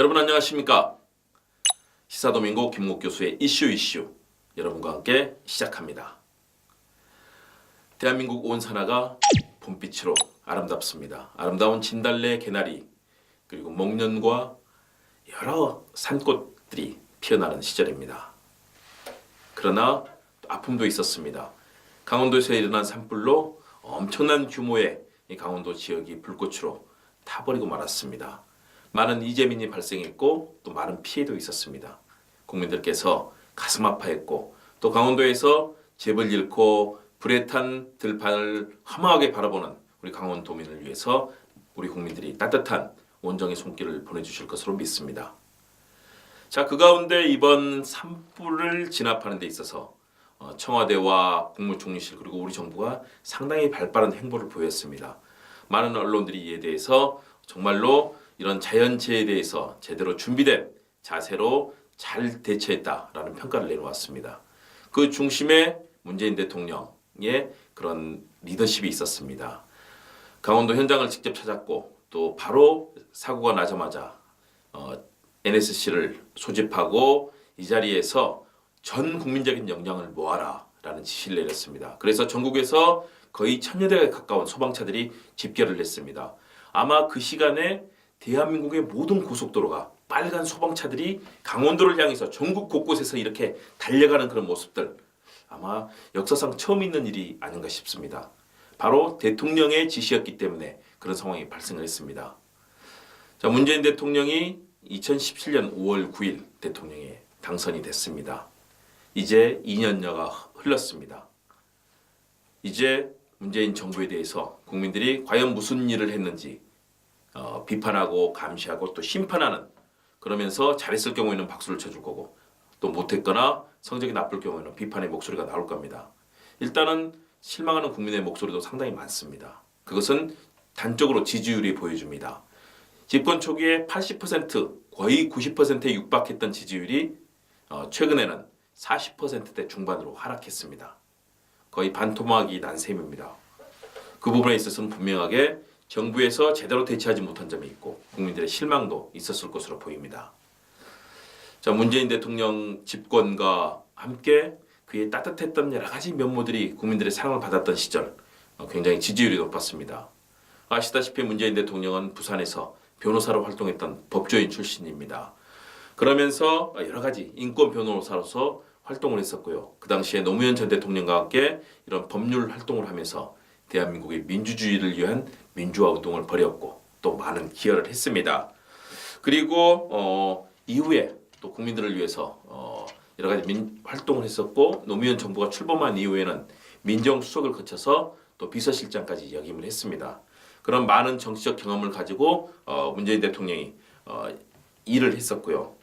여러분 안녕하십니까? 시사도민고 김옥 교수의 이슈 여러분과 함께 시작합니다. 대한민국 온 산하가 봄빛으로 아름답습니다. 아름다운 진달래 개나리 그리고 목련과 여러 산꽃들이 피어나는 시절입니다. 그러나 또 아픔도 있었습니다. 강원도에서 일어난 산불로 엄청난 규모의 이 강원도 지역이 불꽃으로 타버리고 말았습니다. 많은 이재민이 발생했고 또 많은 피해도 있었습니다. 국민들께서 가슴 아파했고 또 강원도에서 집을 잃고 불에 탄 들판을 허무하게 바라보는 우리 강원도민을 위해서 우리 국민들이 따뜻한 온정의 손길을 보내주실 것으로 믿습니다. 자, 그 가운데 이번 산불을 진압하는 데 있어서 청와대와 국무총리실 그리고 우리 정부가 상당히 발빠른 행보를 보였습니다. 많은 언론들이 이에 대해서 정말로 이런 자연재해에 대해서 제대로 준비된 자세로 잘 대처했다라는 평가를 내놓았습니다. 그 중심에 문재인 대통령의 그런 리더십이 있었습니다. 강원도 현장을 직접 찾았고 또 바로 사고가 나자마자 NSC를 소집하고 이 자리에서 전 국민적인 역량을 모아라 라는 지시를 내렸습니다. 그래서 전국에서 거의 1000여 대에 가까운 소방차들이 집결을 했습니다. 아마 그 시간에 대한민국의 모든 고속도로가 빨간 소방차들이 강원도를 향해서 전국 곳곳에서 이렇게 달려가는 그런 모습들 아마 역사상 처음 있는 일이 아닌가 싶습니다. 바로 대통령의 지시였기 때문에 그런 상황이 발생을 했습니다. 자, 문재인 대통령이 2017년 5월 9일 대통령에 당선이 됐습니다. 이제 2년여가 흘렀습니다. 이제 문재인 정부에 대해서 국민들이 과연 무슨 일을 했는지 비판하고 감시하고 또 심판하는 그러면서 잘했을 경우에는 박수를 쳐줄 거고 또 못했거나 성적이 나쁠 경우에는 비판의 목소리가 나올 겁니다. 일단은 실망하는 국민의 목소리도 상당히 많습니다. 그것은 단적으로 지지율이 보여줍니다. 집권 초기에 80% 거의 90%에 육박했던 지지율이 최근에는 40%대 중반으로 하락했습니다. 거의 반토막이 난 셈입니다. 그 부분에 있어서는 분명하게 정부에서 제대로 대처하지 못한 점이 있고 국민들의 실망도 있었을 것으로 보입니다. 자, 문재인 대통령 집권과 함께 그의 따뜻했던 여러 가지 면모들이 국민들의 사랑을 받았던 시절 굉장히 지지율이 높았습니다. 아시다시피 문재인 대통령은 부산에서 변호사로 활동했던 법조인 출신입니다. 그러면서 여러 가지 인권 변호사로서 활동을 했었고요. 그 당시에 노무현 전 대통령과 함께 이런 법률 활동을 하면서 대한민국의 민주주의를 위한 민주화 운동을 벌였고 또 많은 기여를 했습니다. 그리고 이후에 또 국민들을 위해서 여러 가지 활동을 했었고 노무현 정부가 출범한 이후에는 민정수석을 거쳐서 또 비서실장까지 역임을 했습니다. 그런 많은 정치적 경험을 가지고 문재인 대통령이 일을 했었고요.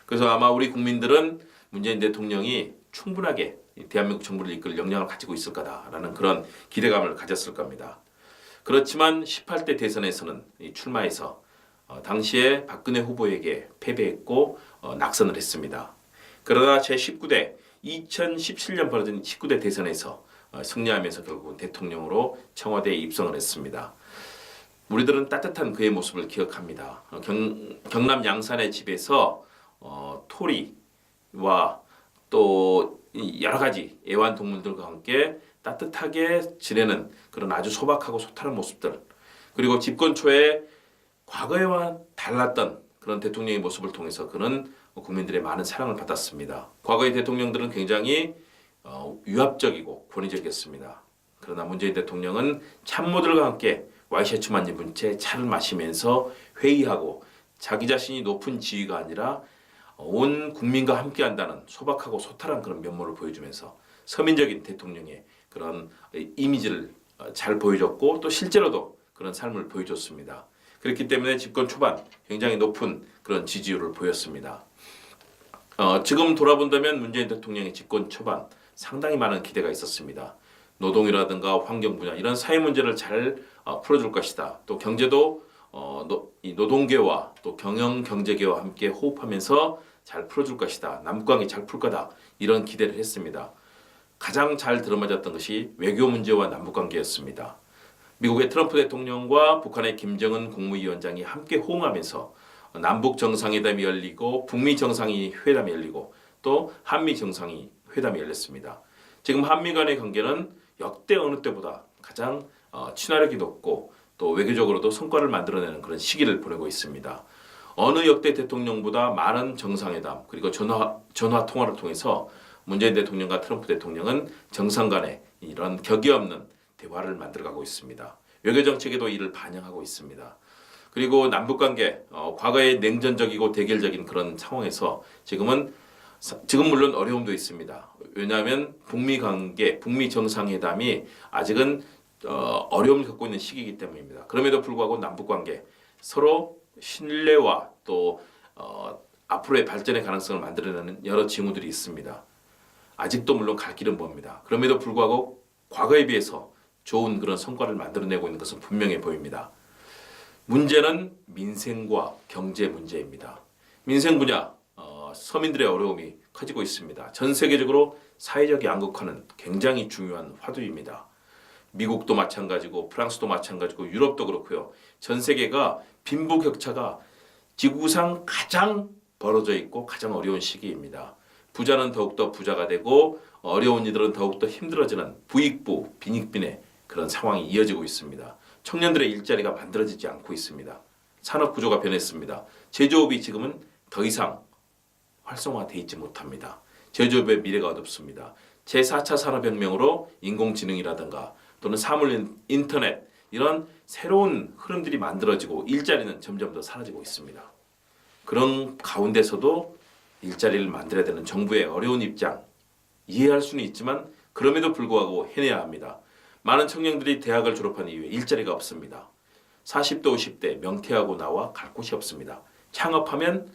그래서 아마 우리 국민들은 문재인 대통령이 충분하게 대한민국 정부를 이끌 역량을 가지고 있을 거다라는 그런 기대감을 가졌을 겁니다. 그렇지만 18대 대선에서는 출마해서 당시에 박근혜 후보에게 패배했고 낙선을 했습니다. 그러나 제19대 2017년 벌어진 19대 대선에서 승리하면서 결국은 대통령으로 청와대에 입성을 했습니다. 우리들은 따뜻한 그의 모습을 기억합니다. 경남 양산의 집에서 토리와 또 여러 가지 애완동물들과 함께 따뜻하게 지내는 그런 아주 소박하고 소탈한 모습들 그리고 집권 초에 과거에와 달랐던 그런 대통령의 모습을 통해서 그는 국민들의 많은 사랑을 받았습니다. 과거의 대통령들은 굉장히 위압적이고 권위적이었습니다. 그러나 문재인 대통령은 참모들과 함께 와이셔츠만 입은 채 차를 마시면서 회의하고 자기 자신이 높은 지위가 아니라 온 국민과 함께한다는 소박하고 소탈한 그런 면모를 보여주면서 서민적인 대통령의 그런 이미지를 잘 보여줬고 또 실제로도 그런 삶을 보여줬습니다. 그렇기 때문에 집권 초반 굉장히 높은 그런 지지율을 보였습니다. 지금 돌아본다면 문재인 대통령의 집권 초반 상당히 많은 기대가 있었습니다. 노동이라든가 환경 분야 이런 사회 문제를 잘 풀어줄 것이다. 또 경제도 이 노동계와 또 경영경제계와 함께 호흡하면서 잘 풀어줄 것이다. 남북관계 잘 풀 거다. 이런 기대를 했습니다. 가장 잘 들어맞았던 것이 외교 문제와 남북관계였습니다. 미국의 트럼프 대통령과 북한의 김정은 국무위원장이 함께 호응하면서 남북 정상회담이 열리고 북미 정상이 회담이 열리고 또 한미 정상이 회담이 열렸습니다. 지금 한미 간의 관계는 역대 어느 때보다 가장 친화력이 높고 또 외교적으로도 성과를 만들어내는 그런 시기를 보내고 있습니다. 어느 역대 대통령보다 많은 정상회담 그리고 전화 통화를 통해서 문재인 대통령과 트럼프 대통령은 정상 간의 이런 격이 없는 대화를 만들어가고 있습니다. 외교 정책에도 이를 반영하고 있습니다. 그리고 남북 관계 과거에 냉전적이고 대결적인 그런 상황에서 지금 물론 어려움도 있습니다. 왜냐하면 북미 관계, 북미 정상회담이 아직은 어려움을 겪고 있는 시기이기 때문입니다. 그럼에도 불구하고 남북 관계 서로 신뢰와 또 앞으로의 발전의 가능성을 만들어내는 여러 징후들이 있습니다. 아직도 물론 갈 길은 멉니다. 그럼에도 불구하고 과거에 비해서 좋은 그런 성과를 만들어내고 있는 것은 분명해 보입니다. 문제는 민생과 경제 문제입니다. 민생 분야 서민들의 어려움이 커지고 있습니다. 전 세계적으로 사회적 양극화는 굉장히 중요한 화두입니다. 미국도 마찬가지고 프랑스도 마찬가지고 유럽도 그렇고요. 전 세계가 빈부격차가 지구상 가장 벌어져 있고 가장 어려운 시기입니다. 부자는 더욱더 부자가 되고 어려운 이들은 더욱더 힘들어지는 부익부, 빈익빈의 그런 상황이 이어지고 있습니다. 청년들의 일자리가 만들어지지 않고 있습니다. 산업 구조가 변했습니다. 제조업이 지금은 더 이상 활성화되어 있지 못합니다. 제조업의 미래가 어둡습니다. 제4차 산업혁명으로 인공지능이라든가 또는 사물 인터넷 이런 새로운 흐름들이 만들어지고 일자리는 점점 더 사라지고 있습니다. 그런 가운데서도 일자리를 만들어야 되는 정부의 어려운 입장 이해할 수는 있지만 그럼에도 불구하고 해내야 합니다. 많은 청년들이 대학을 졸업한 이후에 일자리가 없습니다. 40대 50대 명퇴하고 나와 갈 곳이 없습니다. 창업하면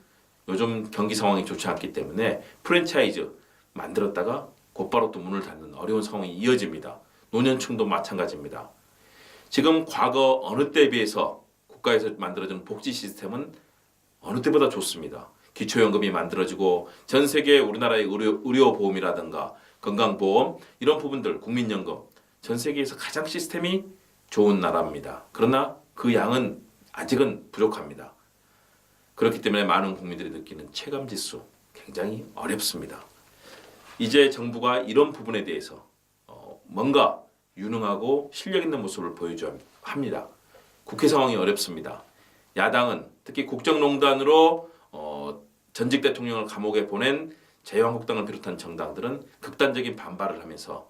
요즘 경기 상황이 좋지 않기 때문에 프랜차이즈 만들었다가 곧바로 또 문을 닫는 어려운 상황이 이어집니다. 노년층도 마찬가지입니다. 지금 과거 어느 때에 비해서 국가에서 만들어진 복지 시스템은 어느 때보다 좋습니다. 기초연금이 만들어지고 전 세계 우리나라의 의료보험이라든가 건강보험 이런 부분들 국민연금 전 세계에서 가장 시스템이 좋은 나라입니다. 그러나 그 양은 아직은 부족합니다. 그렇기 때문에 많은 국민들이 느끼는 체감지수 굉장히 어렵습니다. 이제 정부가 이런 부분에 대해서 뭔가 유능하고 실력 있는 모습을 보여줘야 합니다. 국회 상황이 어렵습니다. 야당은 특히 국정농단으로 전직 대통령을 감옥에 보낸 자유한국당을 비롯한 정당들은 극단적인 반발을 하면서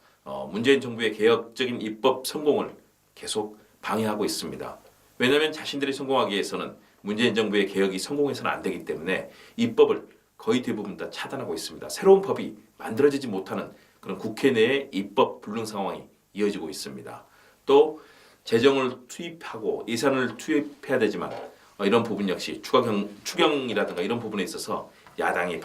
문재인 정부의 개혁적인 입법 성공을 계속 방해하고 있습니다. 왜냐하면 자신들이 성공하기 위해서는 문재인 정부의 개혁이 성공해서는 안 되기 때문에 입법을 거의 대부분 다 차단하고 있습니다. 새로운 법이 만들어지지 못하는 그런 국회 내의 입법 불능 상황이 이어지고 있습니다. 또 재정을 투입하고 예산을 투입해야 되지만 이런 부분 역시 추경이라든가 이런 부분에 있어서 야당의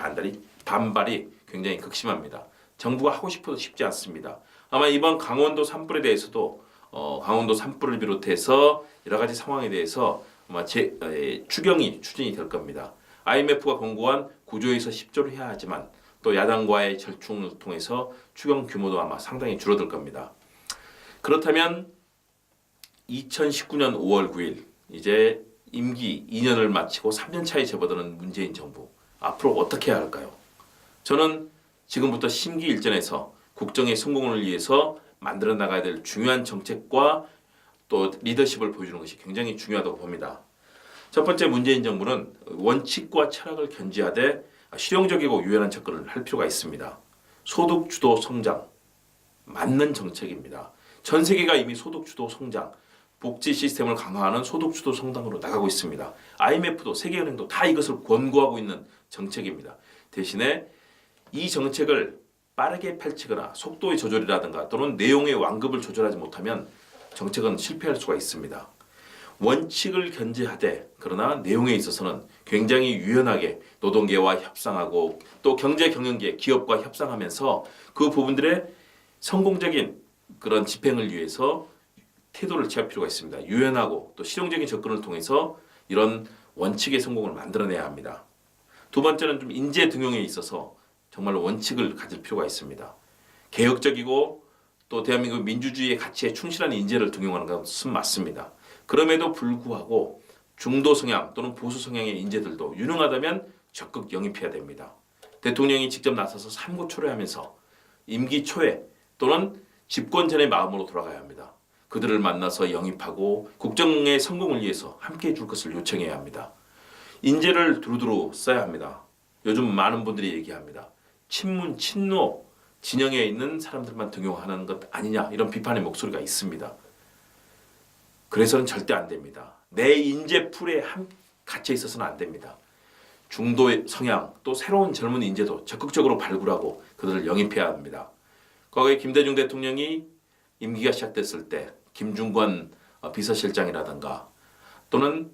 반발이 굉장히 극심합니다. 정부가 하고 싶어도 쉽지 않습니다. 아마 이번 강원도 산불에 대해서도 강원도 산불을 비롯해서 여러 가지 상황에 대해서 아마 추경이 추진이 될 겁니다. IMF가 공고한 9조에서 10조를 해야 하지만 또 야당과의 절충을 통해서 추경 규모도 아마 상당히 줄어들 겁니다. 그렇다면 2019년 5월 9일 이제 임기 2년을 마치고 3년 차에 접어드는 문재인 정부 앞으로 어떻게 해야 할까요? 저는 지금부터 심기일전에서 국정의 성공을 위해서 만들어 나가야 될 중요한 정책과 또 리더십을 보여주는 것이 굉장히 중요하다고 봅니다. 첫 번째 문재인 정부는 원칙과 철학을 견지하되 실용적이고 유연한 접근을 할 필요가 있습니다. 소득 주도 성장 맞는 정책입니다. 전 세계가 이미 소득 주도 성장 복지 시스템을 강화하는 소득 주도 성장으로 나가고 있습니다. IMF도 세계은행도 다 이것을 권고하고 있는 정책입니다. 대신에 이 정책을 빠르게 펼치거나 속도의 조절이라든가 또는 내용의 완급을 조절하지 못하면 정책은 실패할 수가 있습니다. 원칙을 견지하되 그러나 내용에 있어서는 굉장히 유연하게 노동계와 협상하고 또 경제 경영계 기업과 협상하면서 그 부분들의 성공적인 그런 집행을 위해서 태도를 취할 필요가 있습니다. 유연하고 또 실용적인 접근을 통해서 이런 원칙의 성공을 만들어내야 합니다. 두 번째는 좀 인재 등용에 있어서 정말 원칙을 가질 필요가 있습니다. 개혁적이고 또 대한민국 민주주의의 가치에 충실한 인재를 등용하는 것은 맞습니다. 그럼에도 불구하고 중도 성향 또는 보수 성향의 인재들도 유능하다면 적극 영입해야 됩니다. 대통령이 직접 나서서 삼고초려하면서 임기 초에 또는 집권 전의 마음으로 돌아가야 합니다. 그들을 만나서 영입하고 국정의 성공을 위해서 함께해 줄 것을 요청해야 합니다. 인재를 두루두루 써야 합니다. 요즘 많은 분들이 얘기합니다. 친문, 친노 진영에 있는 사람들만 등용하는 것 아니냐 이런 비판의 목소리가 있습니다. 그래서는 절대 안 됩니다. 내 인재 풀에 갇혀 있어서는 안 됩니다. 중도 성향 또 새로운 젊은 인재도 적극적으로 발굴하고 그들을 영입해야 합니다. 과거에 김대중 대통령이 임기가 시작됐을 때 김중관 비서실장이라든가 또는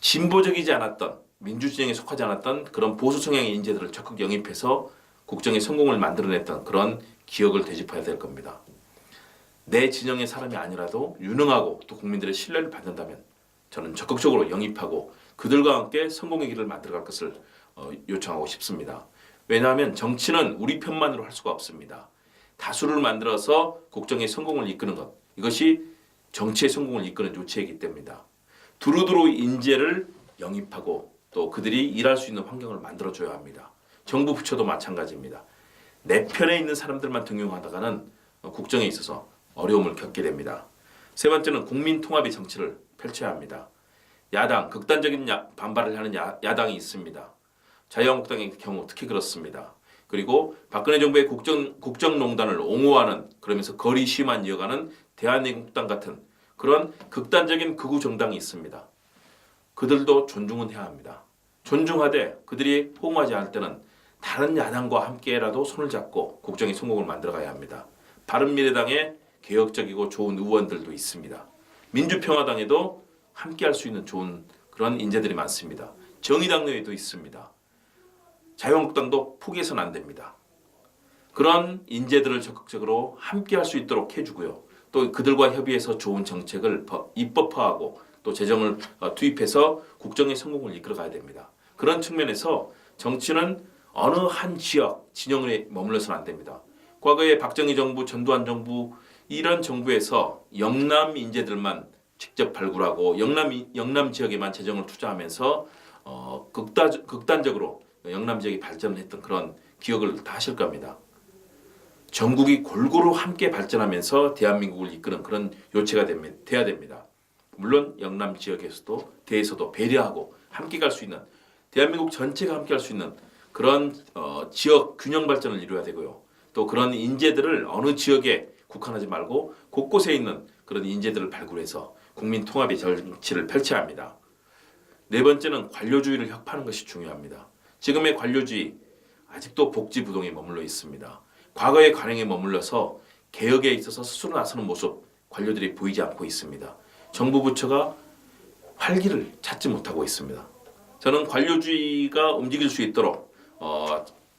진보적이지 않았던 민주진영에 속하지 않았던 그런 보수 성향의 인재들을 적극 영입해서 국정의 성공을 만들어냈던 그런 기억을 되짚어야 될 겁니다. 내 진영의 사람이 아니라도 유능하고 또 국민들의 신뢰를 받는다면 저는 적극적으로 영입하고 그들과 함께 성공의 길을 만들어갈 것을 요청하고 싶습니다. 왜냐하면 정치는 우리 편만으로 할 수가 없습니다. 다수를 만들어서 국정의 성공을 이끄는 것, 이것이 정치의 성공을 이끄는 요체이기 때문이다. 두루두루 인재를 영입하고 또 그들이 일할 수 있는 환경을 만들어줘야 합니다. 정부 부처도 마찬가지입니다. 내 편에 있는 사람들만 등용하다가는 국정에 있어서 어려움을 겪게 됩니다. 세 번째는 국민 통합의 정치를 펼쳐야 합니다. 야당, 극단적인 반발을 하는 야당이 있습니다. 자유한국당의 경우 특히 그렇습니다. 그리고 박근혜 정부의 국정농단을 옹호하는 그러면서 거리 시위만 이어가는 대한민국당 같은 그런 극단적인 극우 정당이 있습니다. 그들도 존중은 해야 합니다. 존중하되 그들이 호응하지 않을 때는 다른 야당과 함께라도 손을 잡고 국정의 성공을 만들어가야 합니다. 바른미래당에 개혁적이고 좋은 의원들도 있습니다. 민주평화당에도 함께할 수 있는 좋은 그런 인재들이 많습니다. 정의당 내에도 있습니다. 자유한국당도 포기해서는 안 됩니다. 그런 인재들을 적극적으로 함께할 수 있도록 해주고요. 또 그들과 협의해서 좋은 정책을 입법화하고 또 재정을 투입해서 국정의 성공을 이끌어가야 됩니다. 그런 측면에서 정치는 어느 한 지역, 진영에 머물러서는 안 됩니다. 과거에 박정희 정부, 전두환 정부 이런 정부에서 영남 인재들만 직접 발굴하고 영남 지역에만 재정을 투자하면서 극단적으로 영남 지역이 발전했던 그런 기억을 다 하실 겁니다. 전국이 골고루 함께 발전하면서 대한민국을 이끄는 그런 요체가 돼야 됩니다. 물론 영남 지역에서도 대해서도 배려하고 함께 갈 수 있는 대한민국 전체가 함께 할 수 있는 그런 지역 균형 발전을 이루어야 되고요. 또 그런 인재들을 어느 지역에 국한하지 말고 곳곳에 있는 그런 인재들을 발굴해서 국민 통합의 정치를 펼쳐야 합니다. 네 번째는 관료주의를 혁파하는 것이 중요합니다. 지금의 관료주의 아직도 복지부동에 머물러 있습니다. 과거의 관행에 머물러서 개혁에 있어서 스스로 나서는 모습 관료들이 보이지 않고 있습니다. 정부 부처가 활기를 찾지 못하고 있습니다. 저는 관료주의가 움직일 수 있도록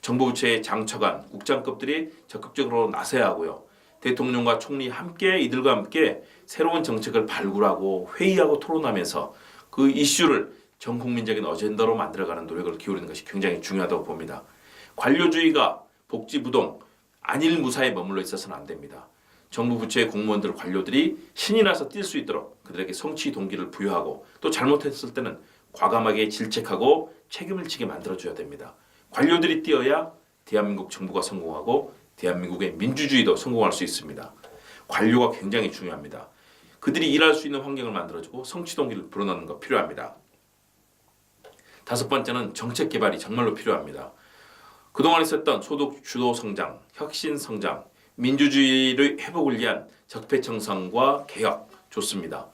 정부 부처의 장처관, 국장급들이 적극적으로 나서야 하고요. 대통령과 총리 함께 이들과 함께 새로운 정책을 발굴하고 회의하고 토론하면서 그 이슈를 전 국민적인 어젠다로 만들어가는 노력을 기울이는 것이 굉장히 중요하다고 봅니다. 관료주의가 복지부동, 안일무사에 머물러 있어서는 안 됩니다. 정부 부처의 공무원들, 관료들이 신이 나서 뛸 수 있도록 그들에게 성취 동기를 부여하고 또 잘못했을 때는 과감하게 질책하고 책임을 지게 만들어줘야 됩니다. 관료들이 뛰어야 대한민국 정부가 성공하고 대한민국의 민주주의도 성공할 수 있습니다. 관료가 굉장히 중요합니다. 그들이 일할 수 있는 환경을 만들어주고 성취 동기를 불어넣는 것 필요합니다. 다섯 번째는 정책 개발이 정말로 필요합니다. 그동안 있었던 소득 주도 성장, 혁신 성장, 민주주의의 회복을 위한 적폐청산과 개혁 좋습니다.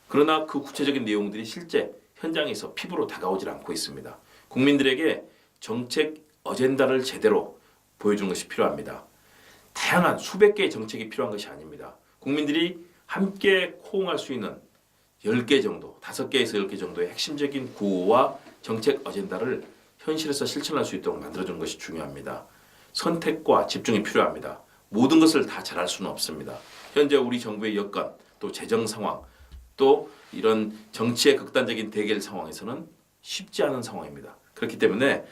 그러나 그 구체적인 내용들이 실제 현장에서 피부로 다가오질 않고 있습니다. 국민들에게 정책 어젠다를 제대로 보여주는 것이 필요합니다. 다양한 수백 개의 정책이 필요한 것이 아닙니다. 국민들이 함께 호응할 수 있는 10개 정도, 5개에서 10개 정도의 핵심적인 구호와 정책 어젠다를 현실에서 실천할 수 있도록 만들어주는 것이 중요합니다. 선택과 집중이 필요합니다. 모든 것을 다 잘할 수는 없습니다. 현재 우리 정부의 여건, 또 재정 상황, 또 이런 정치의 극단적인 대결 상황에서는 쉽지 않은 상황입니다. 그렇기 때문에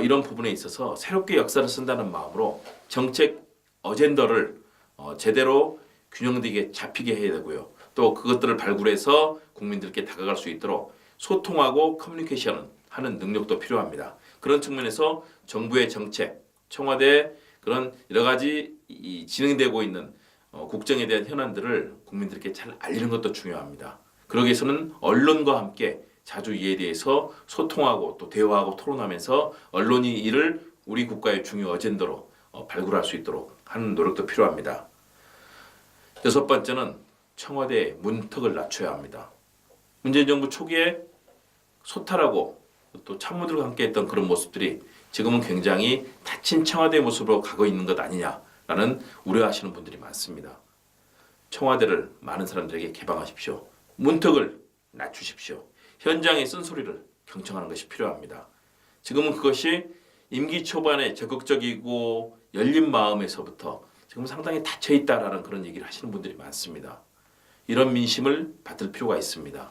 이런 부분에 있어서 새롭게 역사를 쓴다는 마음으로 정책 어젠더를 제대로 균형되게 잡히게 해야 되고요. 또 그것들을 발굴해서 국민들께 다가갈 수 있도록 소통하고 커뮤니케이션 하는 능력도 필요합니다. 그런 측면에서 정부의 정책, 청와대 그런 여러 가지 진행되고 있는 국정에 대한 현안들을 국민들께 잘 알리는 것도 중요합니다. 그러기 위해서는 언론과 함께 자주 이에 대해서 소통하고 또 대화하고 토론하면서 언론이 이를 우리 국가의 중요 어젠더로 발굴할 수 있도록 하는 노력도 필요합니다. 여섯 번째는 청와대의 문턱을 낮춰야 합니다. 문재인 정부 초기에 소탈하고 또 참모들과 함께했던 그런 모습들이 지금은 굉장히 닫힌 청와대 모습으로 가고 있는 것 아니냐라는 우려하시는 분들이 많습니다. 청와대를 많은 사람들에게 개방하십시오. 문턱을 낮추십시오. 현장의 쓴소리를 경청하는 것이 필요합니다. 지금은 그것이 임기 초반에 적극적이고 열린 마음에서부터 지금 상당히 닫혀있다라는 그런 얘기를 하시는 분들이 많습니다. 이런 민심을 받을 필요가 있습니다.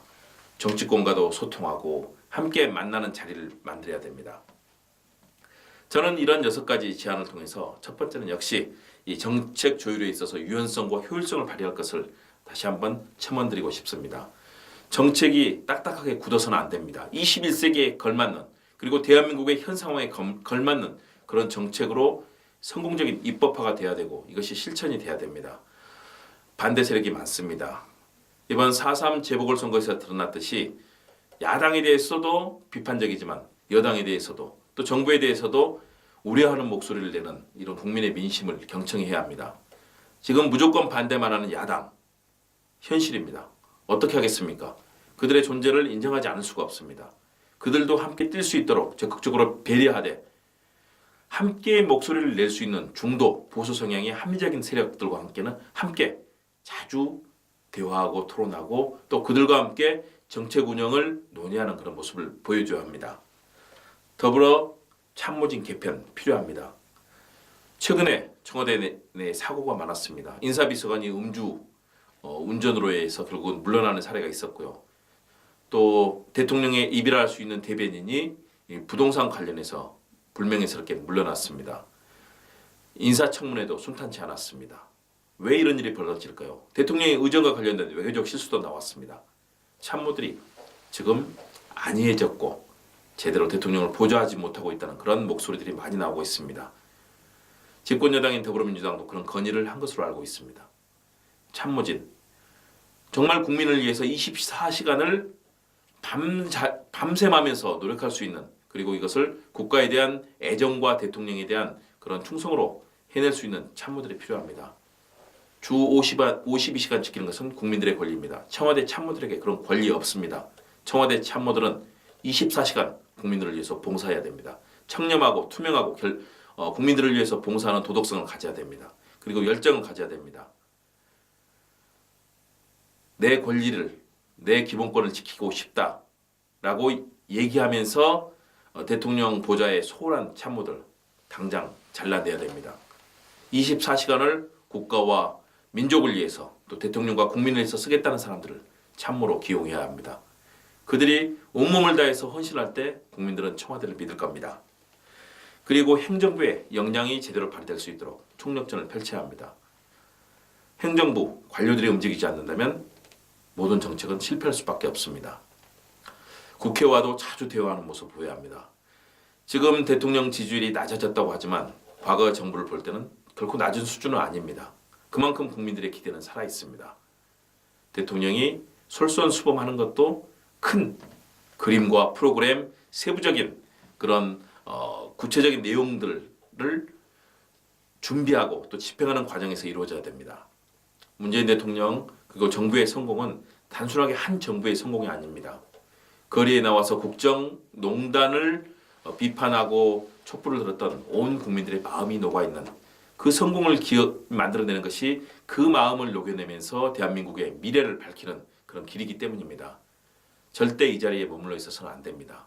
정치권과도 소통하고 함께 만나는 자리를 만들어야 됩니다. 저는 이런 6가지 제안을 통해서 첫 번째는 역시 이 정책 조율에 있어서 유연성과 효율성을 발휘할 것을 다시 한번 첨언드리고 싶습니다. 정책이 딱딱하게 굳어서는 안 됩니다. 21세기에 걸맞는 그리고 대한민국의 현 상황에 걸맞는 그런 정책으로 성공적인 입법화가 돼야 되고 이것이 실천이 돼야 됩니다. 반대 세력이 많습니다. 이번 4.3 재보궐선거에서 드러났듯이 야당에 대해서도 비판적이지만 여당에 대해서도 또 정부에 대해서도 우려하는 목소리를 내는 이런 국민의 민심을 경청해야 합니다. 지금 무조건 반대만 하는 야당 현실입니다. 어떻게 하겠습니까? 그들의 존재를 인정하지 않을 수가 없습니다. 그들도 함께 뛸 수 있도록 적극적으로 배려하되 함께 목소리를 낼 수 있는 중도 보수 성향의 합리적인 세력들과 함께 자주 대화하고 토론하고 또 그들과 함께 정책 운영을 논의하는 그런 모습을 보여줘야 합니다. 더불어 참모진 개편 필요합니다. 최근에 청와대 내 사고가 많았습니다. 인사비서관이 음주 운전으로 해서 결국은 물러나는 사례가 있었고요. 또 대통령의 이별할 수 있는 대변인이 부동산 관련해서 불명예스럽게 물러났습니다. 인사청문회도 순탄치 않았습니다. 왜 이런 일이 벌어질까요? 대통령의 의전과 관련된 외교적 실수도 나왔습니다. 참모들이 지금 안이해졌고 제대로 대통령을 보좌하지 못하고 있다는 그런 목소리들이 많이 나오고 있습니다. 집권여당인 더불어민주당도 그런 건의를 한 것으로 알고 있습니다. 참모진 정말 국민을 위해서 24시간을 밤샘하면서 노력할 수 있는 그리고 이것을 국가에 대한 애정과 대통령에 대한 그런 충성으로 해낼 수 있는 참모들이 필요합니다. 주 52시간 지키는 것은 국민들의 권리입니다. 청와대 참모들에게 그런 권리 없습니다. 청와대 참모들은 24시간 국민들을 위해서 봉사해야 됩니다. 청렴하고 투명하고 국민들을 위해서 봉사하는 도덕성을 가져야 됩니다. 그리고 열정을 가져야 됩니다. 내 권리를, 내 기본권을 지키고 싶다라고 얘기하면서 대통령 보좌에 소홀한 참모들 당장 잘라내야 됩니다. 24시간을 국가와 민족을 위해서 또 대통령과 국민을 위해서 쓰겠다는 사람들을 참모로 기용해야 합니다. 그들이 온몸을 다해서 헌신할 때 국민들은 청와대를 믿을 겁니다. 그리고 행정부의 역량이 제대로 발휘될 수 있도록 총력전을 펼쳐야 합니다. 행정부 관료들이 움직이지 않는다면 모든 정책은 실패할 수밖에 없습니다. 국회와도 자주 대화하는 모습을 보여야 합니다. 지금 대통령 지지율이 낮아졌다고 하지만 과거 정부를 볼 때는 결코 낮은 수준은 아닙니다. 그만큼 국민들의 기대는 살아있습니다. 대통령이 솔선수범하는 것도 큰 그림과 프로그램, 세부적인 그런 구체적인 내용들을 준비하고 또 집행하는 과정에서 이루어져야 됩니다. 문재인 대통령 그리고 정부의 성공은 단순하게 한 정부의 성공이 아닙니다. 거리에 나와서 국정농단을 비판하고 촛불을 들었던 온 국민들의 마음이 녹아있는 그 성공을 만들어내는 것이 그 마음을 녹여내면서 대한민국의 미래를 밝히는 그런 길이기 때문입니다. 절대 이 자리에 머물러 있어서는 안 됩니다.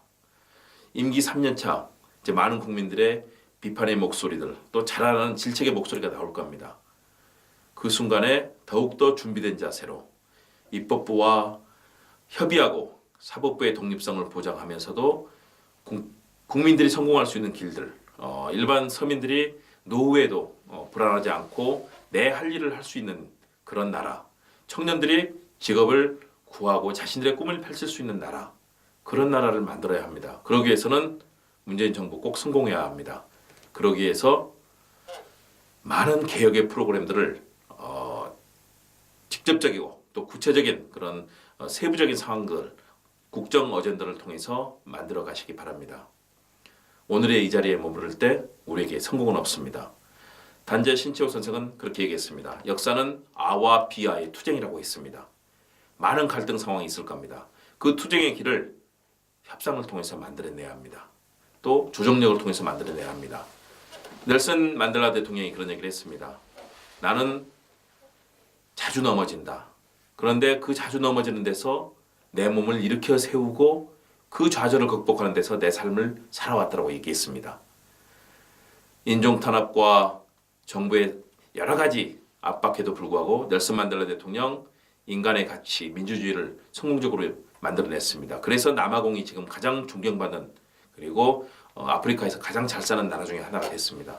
임기 3년차 이제 많은 국민들의 비판의 목소리들 또 자라나는 질책의 목소리가 나올 겁니다. 그 순간에 더욱더 준비된 자세로 입법부와 협의하고 사법부의 독립성을 보장하면서도 국민들이 성공할 수 있는 길들 일반 서민들이 노후에도 불안하지 않고 내 할 일을 할 수 있는 그런 나라 청년들이 직업을 구하고 자신들의 꿈을 펼칠 수 있는 나라, 그런 나라를 만들어야 합니다. 그러기 위해서는 문재인 정부 꼭 성공해야 합니다. 그러기 위해서 많은 개혁의 프로그램들을 직접적이고 또 구체적인 그런 세부적인 상황들, 국정 어젠다를 통해서 만들어 가시기 바랍니다. 오늘의 이 자리에 머무를 때 우리에게 성공은 없습니다. 단재 신채호 선생은 그렇게 얘기했습니다. 역사는 아와 비아의 투쟁이라고 했습니다. 많은 갈등 상황이 있을 겁니다. 그 투쟁의 길을 협상을 통해서 만들어내야 합니다. 또 조정력을 통해서 만들어내야 합니다. 넬슨 만델라 대통령이 그런 얘기를 했습니다. 나는 자주 넘어진다. 그런데 그 자주 넘어지는 데서 내 몸을 일으켜 세우고 그 좌절을 극복하는 데서 내 삶을 살아왔다고 얘기했습니다. 인종탄압과 정부의 여러 가지 압박에도 불구하고 넬슨 만델라 대통령 인간의 가치, 민주주의를 성공적으로 만들어냈습니다. 그래서 남아공이 지금 가장 존경받는 그리고 아프리카에서 가장 잘 사는 나라 중에 하나가 됐습니다.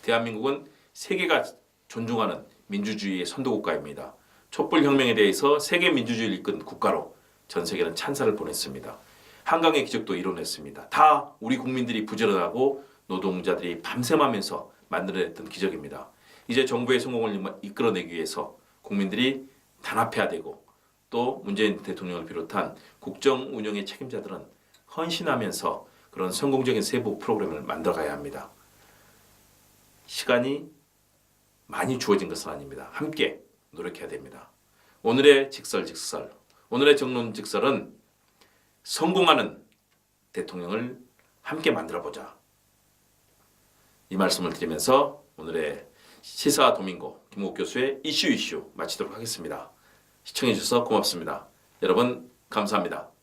대한민국은 세계가 존중하는 민주주의의 선도국가입니다. 촛불혁명에 대해서 세계 민주주의를 이끈 국가로 전 세계는 찬사를 보냈습니다. 한강의 기적도 이뤄냈습니다. 다 우리 국민들이 부지런하고 노동자들이 밤샘하면서 만들어냈던 기적입니다. 이제 정부의 성공을 이끌어내기 위해서 국민들이 단합해야 되고 또 문재인 대통령을 비롯한 국정 운영의 책임자들은 헌신하면서 그런 성공적인 세부 프로그램을 만들어가야 합니다. 시간이 많이 주어진 것은 아닙니다. 함께 노력해야 됩니다. 오늘의 직설직설, 오늘의 정론직설은 성공하는 대통령을 함께 만들어보자. 이 말씀을 드리면서 오늘의 시사 도민고 김옥 교수의 이슈 마치도록 하겠습니다. 시청해 주셔서 고맙습니다. 여러분 감사합니다.